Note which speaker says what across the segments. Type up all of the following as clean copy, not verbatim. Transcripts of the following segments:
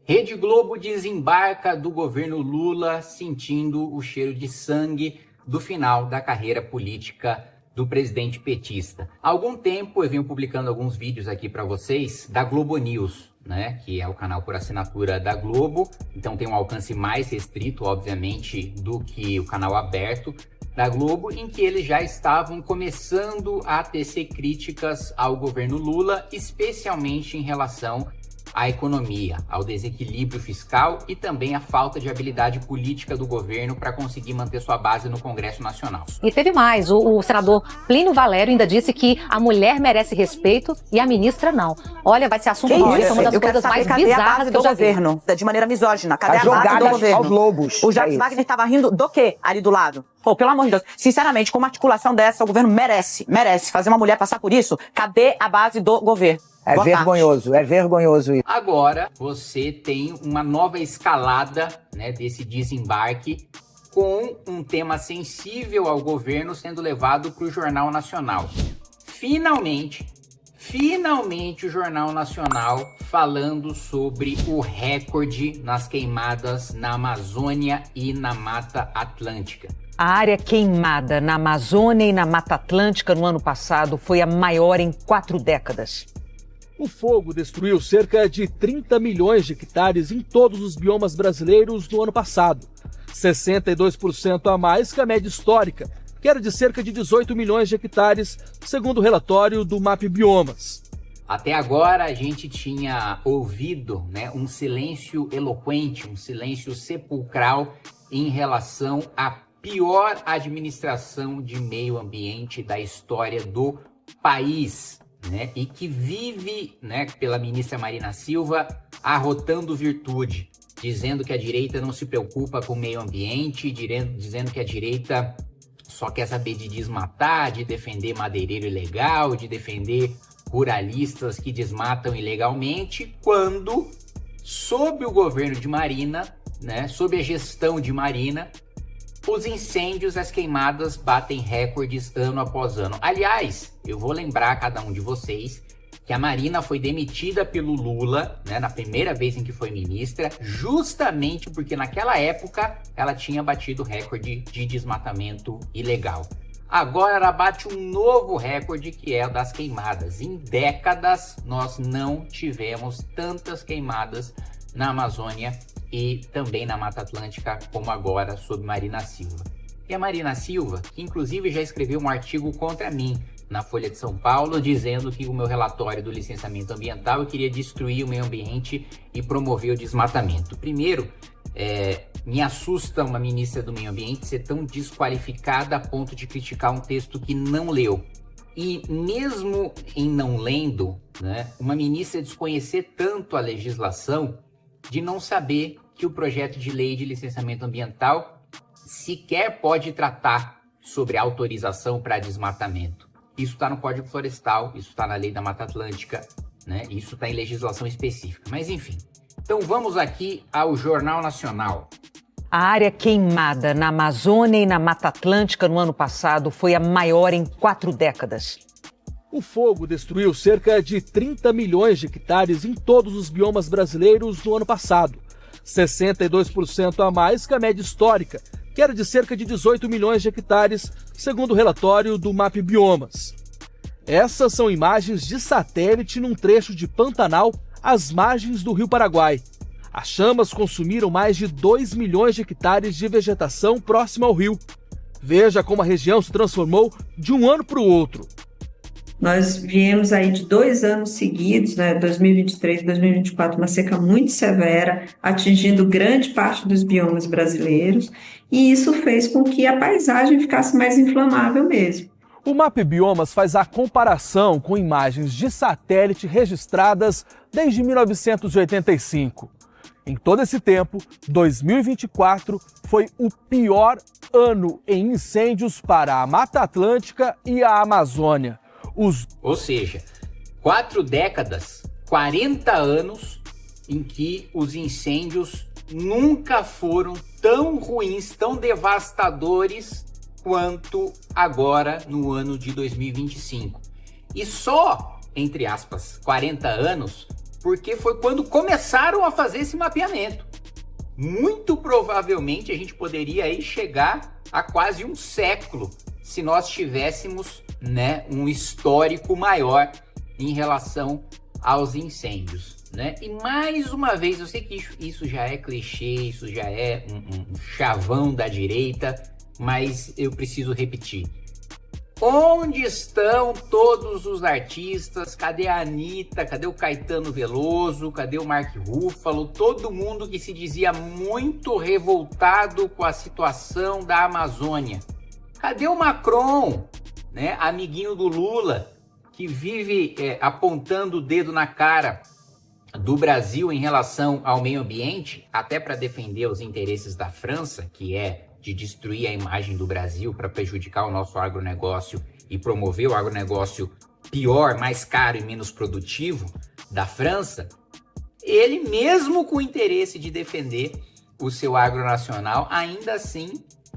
Speaker 1: Rede Globo desembarca do governo Lula sentindo o cheiro de sangue do final da carreira política do presidente petista. Há algum tempo eu venho publicando alguns vídeos aqui para vocês da Globo News, né, que é o canal por assinatura da Globo, então tem um alcance mais restrito, obviamente, do que o canal aberto da Globo, em que eles já estavam começando a tecer críticas ao governo Lula, especialmente em relação à economia, ao desequilíbrio fiscal e também à falta de habilidade política do governo para conseguir manter sua base no Congresso Nacional.
Speaker 2: E teve mais, o senador Plínio Valério ainda disse que a mulher merece respeito e a ministra não. Olha, vai ser assunto hoje, uma das coisas mais bizarras
Speaker 3: do governo, de maneira misógina. Cadê a base do governo?
Speaker 4: Aos lobos.
Speaker 3: O Jacques Wagner estava rindo do quê ali do lado? Pô, pelo amor de Deus. Sinceramente, com uma articulação dessa, o governo merece fazer uma mulher passar por isso. Cadê a base do governo?
Speaker 4: É vergonhoso isso.
Speaker 1: Agora você tem uma nova escalada, né, desse desembarque com um tema sensível ao governo sendo levado para o Jornal Nacional. Finalmente o Jornal Nacional falando sobre o recorde nas queimadas na Amazônia e na Mata Atlântica.
Speaker 5: A área queimada na Amazônia e na Mata Atlântica no ano passado foi a maior em 4 décadas.
Speaker 6: O fogo destruiu cerca de 30 milhões de hectares em todos os biomas brasileiros no ano passado, 62% a mais que a média histórica, que era de cerca de 18 milhões de hectares, segundo o relatório do MAP Biomas.
Speaker 1: Até agora a gente tinha ouvido, né, um silêncio eloquente, um silêncio sepulcral em relação à pior administração de meio ambiente da história do país, né, e que vive, né, pela ministra Marina Silva arrotando virtude, dizendo que a direita não se preocupa com o meio ambiente, dizendo que a direita só quer saber de desmatar, de defender madeireiro ilegal, de defender ruralistas que desmatam ilegalmente, quando, sob o governo de Marina, né, sob a gestão de Marina, os incêndios, as queimadas batem recordes ano após ano. Aliás, eu vou lembrar a cada um de vocês que a Marina foi demitida pelo Lula, né, na primeira vez em que foi ministra, justamente porque naquela época ela tinha batido recorde de desmatamento ilegal. Agora ela bate um novo recorde, que é o das queimadas. Em décadas nós não tivemos tantas queimadas na Amazônia e também na Mata Atlântica como agora sob Marina Silva. E a Marina Silva, que inclusive já escreveu um artigo contra mim na Folha de São Paulo, dizendo que o meu relatório do licenciamento ambiental eu queria destruir o meio ambiente e promover o desmatamento. Primeiro, me assusta uma ministra do meio ambiente ser tão desqualificada a ponto de criticar um texto que não leu. E mesmo em não lendo, né, uma ministra desconhecer tanto a legislação de não saber que o projeto de lei de licenciamento ambiental sequer pode tratar sobre autorização para desmatamento. Isso está no Código Florestal, isso está na Lei da Mata Atlântica, né? Isso está em legislação específica. Mas enfim, então vamos aqui ao Jornal Nacional.
Speaker 5: A área queimada na Amazônia e na Mata Atlântica no ano passado foi a maior em 4 décadas.
Speaker 6: O fogo destruiu cerca de 30 milhões de hectares em todos os biomas brasileiros no ano passado, 62% a mais que a média histórica, que era de cerca de 18 milhões de hectares, segundo o relatório do MAP Biomas. Essas são imagens de satélite num trecho de Pantanal, às margens do Rio Paraguai. As chamas consumiram mais de 2 milhões de hectares de vegetação próxima ao rio. Veja como a região se transformou de um ano para o outro.
Speaker 7: Nós viemos aí de 2 anos seguidos, né, 2023 e 2024, uma seca muito severa, atingindo grande parte dos biomas brasileiros, e isso fez com que a paisagem ficasse mais inflamável mesmo.
Speaker 6: O MAP Biomas faz a comparação com imagens de satélite registradas desde 1985. Em todo esse tempo, 2024 foi o pior ano em incêndios para a Mata Atlântica e a Amazônia.
Speaker 1: Ou seja, 4 décadas, 40 anos em que os incêndios nunca foram tão ruins, tão devastadores quanto agora no ano de 2025. E só, entre aspas, 40 anos, porque foi quando começaram a fazer esse mapeamento. Muito provavelmente a gente poderia aí chegar a quase um século se nós tivéssemos, né, um histórico maior em relação aos incêndios, né? E mais uma vez, eu sei que isso já é clichê, isso já é um chavão da direita, mas eu preciso repetir. Onde estão todos os artistas? Cadê a Anitta? Cadê o Caetano Veloso? Cadê o Mark Ruffalo? Todo mundo que se dizia muito revoltado com a situação da Amazônia. Cadê o Macron, né? Amiguinho do Lula, que vive apontando o dedo na cara do Brasil em relação ao meio ambiente, até para defender os interesses da França, que é de destruir a imagem do Brasil para prejudicar o nosso agronegócio e promover o agronegócio pior, mais caro e menos produtivo da França, ele mesmo com o interesse de defender o seu agronacional, ainda assim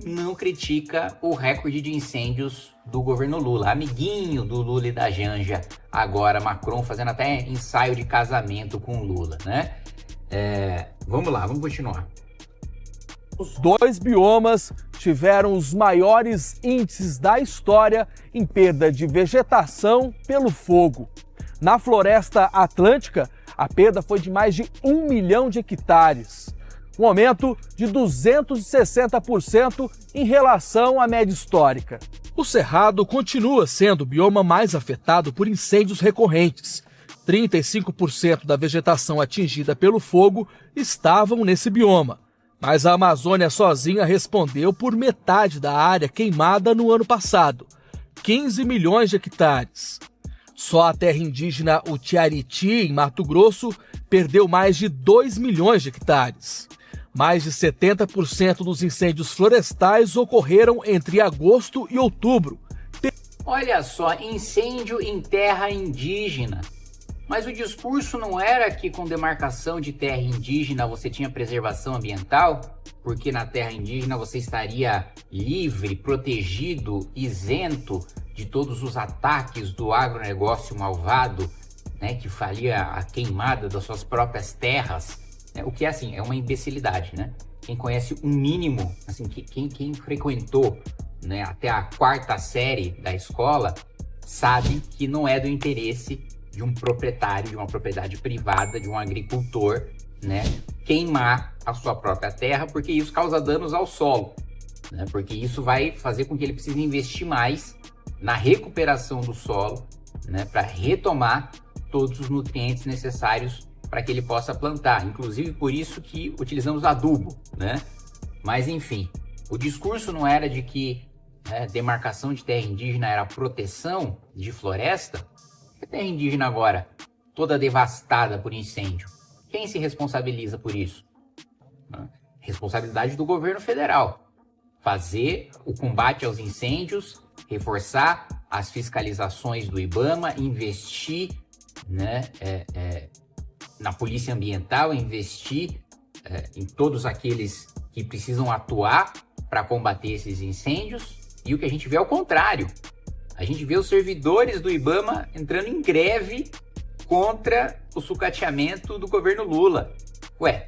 Speaker 1: não critica o recorde de incêndios do governo Lula. Amiguinho do Lula e da Janja, agora Macron fazendo até ensaio de casamento com o Lula, né? Vamos lá, vamos continuar.
Speaker 6: Os dois biomas tiveram os maiores índices da história em perda de vegetação pelo fogo. Na Floresta Atlântica, a perda foi de mais de 1 milhão de hectares, um aumento de 260% em relação à média histórica. O Cerrado continua sendo o bioma mais afetado por incêndios recorrentes. 35% da vegetação atingida pelo fogo estavam nesse bioma. Mas a Amazônia sozinha respondeu por metade da área queimada no ano passado, 15 milhões de hectares. Só a terra indígena Utiariti, em Mato Grosso, perdeu mais de 2 milhões de hectares. Mais de 70% dos incêndios florestais ocorreram entre agosto e outubro.
Speaker 1: Olha só, incêndio em terra indígena. Mas o discurso não era que com demarcação de terra indígena você tinha preservação ambiental, porque na terra indígena você estaria livre, protegido, isento de todos os ataques do agronegócio malvado, né, que faria a queimada das suas próprias terras, né, o que é assim, é uma imbecilidade, né? Quem conhece o mínimo, assim, quem frequentou, né, até a 4ª série da escola, sabe que não é do interesse de um proprietário, de uma propriedade privada, de um agricultor, né, queimar a sua própria terra, porque isso causa danos ao solo, né, porque isso vai fazer com que ele precise investir mais na recuperação do solo, né, para retomar todos os nutrientes necessários para que ele possa plantar, inclusive por isso que utilizamos adubo, né? Mas enfim, o discurso não era de que demarcação de terra indígena era proteção de floresta. A terra indígena agora, toda devastada por incêndio, quem se responsabiliza por isso? Responsabilidade do governo federal. Fazer o combate aos incêndios, reforçar as fiscalizações do IBAMA, investir, né, na polícia ambiental, investir em todos aqueles que precisam atuar para combater esses incêndios. E o que a gente vê é o contrário. A gente vê os servidores do IBAMA entrando em greve contra o sucateamento do governo Lula. Ué,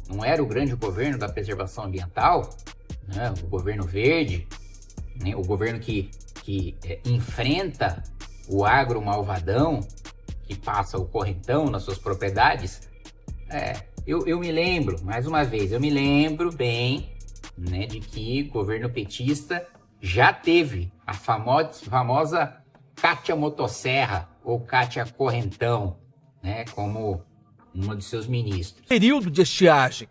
Speaker 1: não era o grande governo da preservação ambiental? Né? O governo verde, né? O governo que enfrenta o agro malvadão, que passa o correntão nas suas propriedades. Eu me lembro, mais uma vez, eu me lembro bem, né, de que o governo petista já teve a famosa Kátia Motosserra ou Kátia Correntão, né, como uma de seus ministros.
Speaker 6: Período de estiagem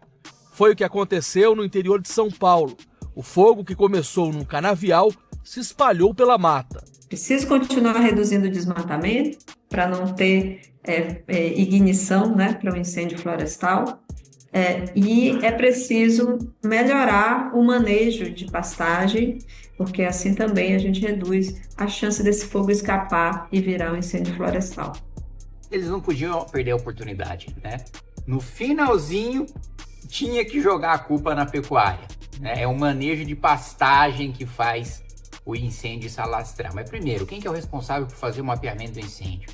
Speaker 6: foi o que aconteceu no interior de São Paulo. O fogo que começou num canavial se espalhou pela mata.
Speaker 7: Preciso continuar reduzindo o desmatamento para não ter ignição, né, para um incêndio florestal. E é preciso melhorar o manejo de pastagem, porque assim também a gente reduz a chance desse fogo escapar e virar um incêndio florestal.
Speaker 1: Eles não podiam perder a oportunidade, né? No finalzinho, tinha que jogar a culpa na pecuária, né? É o manejo de pastagem que faz o incêndio se alastrar. Mas primeiro, quem que é o responsável por fazer o mapeamento do incêndio?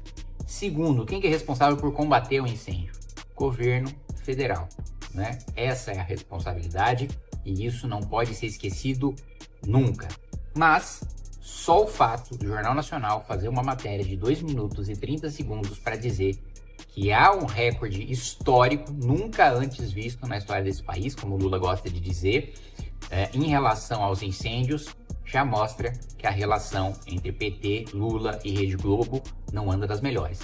Speaker 1: Segundo, quem que é responsável por combater o incêndio? Governo federal, né? Essa é a responsabilidade e isso não pode ser esquecido nunca. Mas só o fato do Jornal Nacional fazer uma matéria de 2 minutos e 30 segundos para dizer que há um recorde histórico, nunca antes visto na história desse país, como o Lula gosta de dizer, em relação aos incêndios, já mostra que a relação entre PT, Lula e Rede Globo não anda das melhores.